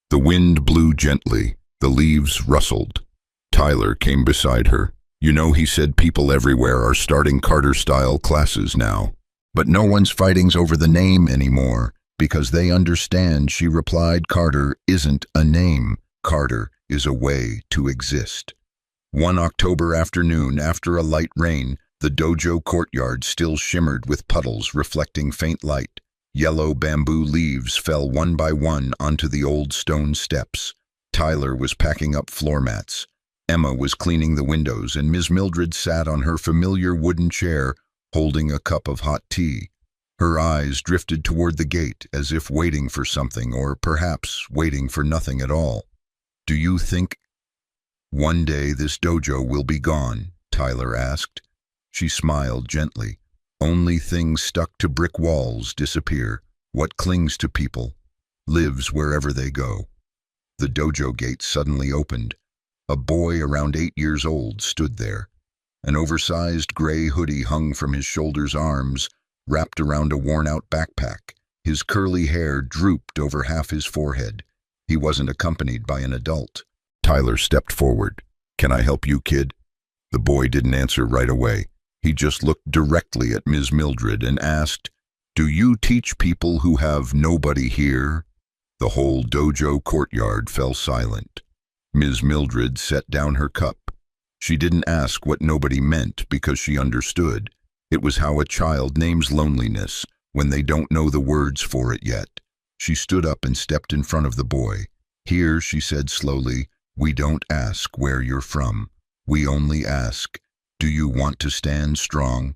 The wind blew gently, the leaves rustled. Tyler came beside her. "You know," he said, "people everywhere are starting Carter-style classes now. But no one's fighting over the name anymore, because they understand," she replied. "Carter isn't a name. Carter is a way to exist." One October afternoon, after a light rain, the dojo courtyard still shimmered with puddles reflecting faint light. Yellow bamboo leaves fell one by one onto the old stone steps. Tyler was packing up floor mats. Emma was cleaning the windows, and Ms. Mildred sat on her familiar wooden chair, holding a cup of hot tea. Her eyes drifted toward the gate, as if waiting for something, or perhaps waiting for nothing at all. "Do you think one day this dojo will be gone?" Tyler asked. She smiled gently. "Only things stuck to brick walls disappear. What clings to people lives wherever they go." The dojo gate suddenly opened. A boy around 8 years old stood there. An oversized gray hoodie hung from his shoulders, arms wrapped around a worn-out backpack. His curly hair drooped over half his forehead. He wasn't accompanied by an adult. Tyler stepped forward. "Can I help you, kid?" The boy didn't answer right away. He just looked directly at Ms. Mildred and asked, "Do you teach people who have nobody here?" The whole dojo courtyard fell silent. Ms. Mildred set down her cup. She didn't ask what nobody meant because she understood. It was how a child names loneliness when they don't know the words for it yet. She stood up and stepped in front of the boy. "Here," she said slowly, "we don't ask where you're from. We only ask, do you want to stand strong?"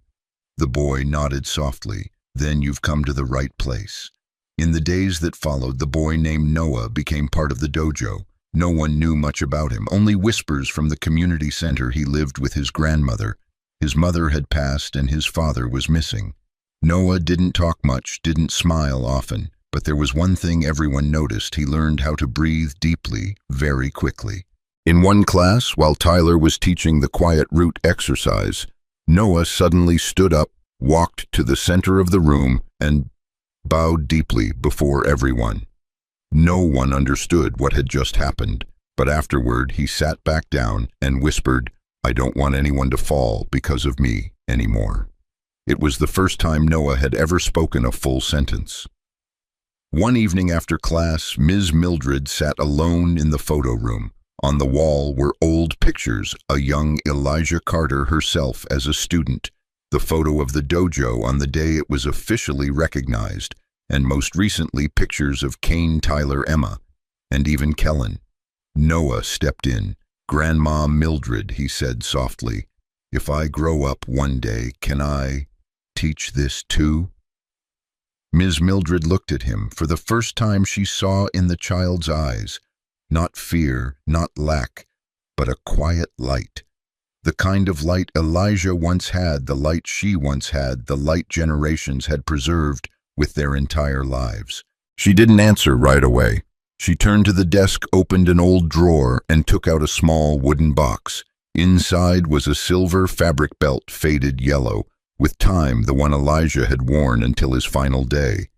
The boy nodded softly. "Then you've come to the right place." In the days that followed, the boy named Noah became part of the dojo. No one knew much about him, only whispers from the community center he lived with his grandmother. His mother had passed and his father was missing. Noah didn't talk much, didn't smile often, but there was one thing everyone noticed: he learned how to breathe deeply, very quickly. In one class, while Tyler was teaching the Quiet Route exercise, Noah suddenly stood up, walked to the center of the room, and bowed deeply before everyone. No one understood what had just happened, but afterward he sat back down and whispered, "I don't want anyone to fall because of me anymore." It was the first time Noah had ever spoken a full sentence. One evening after class, Ms. Mildred sat alone in the photo room. On the wall were old pictures, a young Elijah Carter herself as a student, the photo of the dojo on the day it was officially recognized, and most recently pictures of Kane, Tyler, Emma, and even Kellen. Noah stepped in. "Grandma Mildred," he said softly, "if I grow up one day, can I teach this too?" Ms. Mildred looked at him. For the first time she saw in the child's eyes not fear, not lack, but a quiet light. The kind of light Elijah once had, the light she once had, the light generations had preserved with their entire lives. She didn't answer right away. She turned to the desk, opened an old drawer, and took out a small wooden box. Inside was a silver fabric belt, faded yellow, with time, the one Elijah had worn until his final day.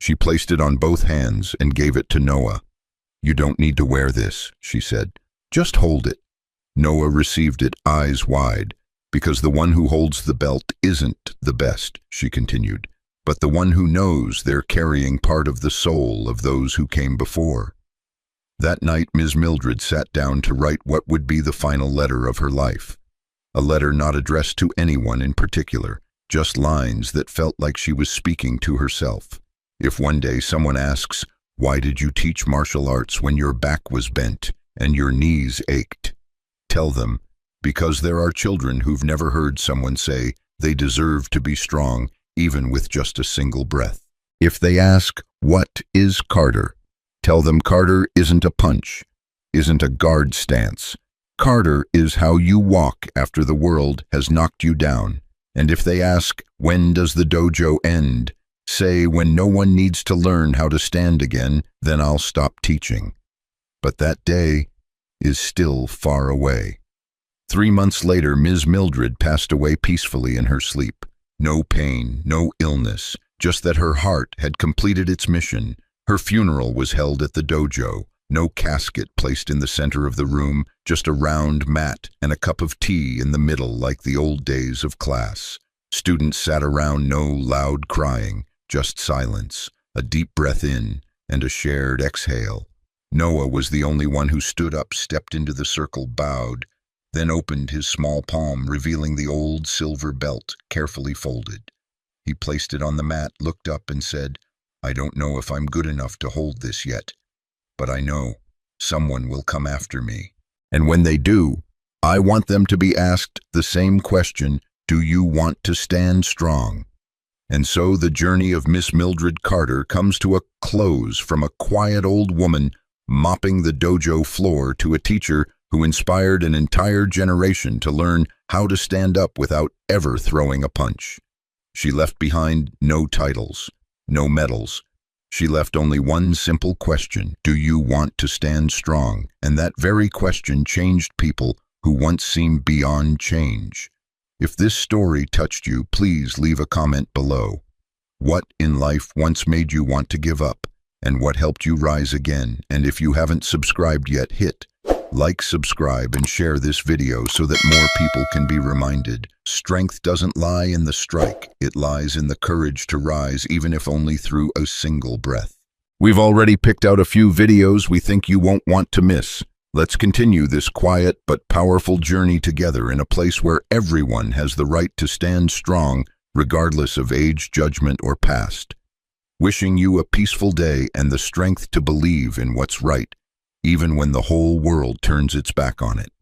She placed it on both hands and gave it to Noah. "You don't need to wear this," she said. "Just hold it." Noah received it, eyes wide. "Because the one who holds the belt isn't the best," she continued, "but the one who knows they're carrying part of the soul of those who came before." That night, Ms. Mildred sat down to write what would be the final letter of her life. A letter not addressed to anyone in particular, just lines that felt like she was speaking to herself. If one day someone asks, "Why did you teach martial arts when your back was bent and your knees ached?" Tell them, because there are children who've never heard someone say they deserve to be strong, even with just a single breath. If they ask, "What is Carter?" Tell them Carter isn't a punch, isn't a guard stance. Carter is how you walk after the world has knocked you down. And if they ask, "When does the dojo end?" say, "When no one needs to learn how to stand again, then I'll stop teaching." But that day is still far away. 3 months later, Ms. Mildred passed away peacefully in her sleep. No pain, no illness, just that her heart had completed its mission. Her funeral was held at the dojo. No casket placed in the center of the room, just a round mat and a cup of tea in the middle like the old days of class. Students sat around, no loud crying, just silence, a deep breath in and a shared exhale. Noah was the only one who stood up, stepped into the circle, bowed, then opened his small palm, revealing the old silver belt, carefully folded. He placed it on the mat, looked up and said, "I don't know if I'm good enough to hold this yet, but I know someone will come after me. And when they do, I want them to be asked the same question, do you want to stand strong?" And so the journey of Miss Mildred Carter comes to a close, from a quiet old woman mopping the dojo floor to a teacher who inspired an entire generation to learn how to stand up without ever throwing a punch. She left behind no titles, no medals. She left only one simple question: do you want to stand strong? And that very question changed people who once seemed beyond change. If this story touched you, please leave a comment below. What in life once made you want to give up, and what helped you rise again? And if you haven't subscribed yet, hit like, subscribe, and share this video so that more people can be reminded. Strength doesn't lie in the strike. It lies in the courage to rise, even if only through a single breath. We've already picked out a few videos we think you won't want to miss. Let's continue this quiet but powerful journey together in a place where everyone has the right to stand strong, regardless of age, judgment, or past. Wishing you a peaceful day and the strength to believe in what's right, even when the whole world turns its back on it.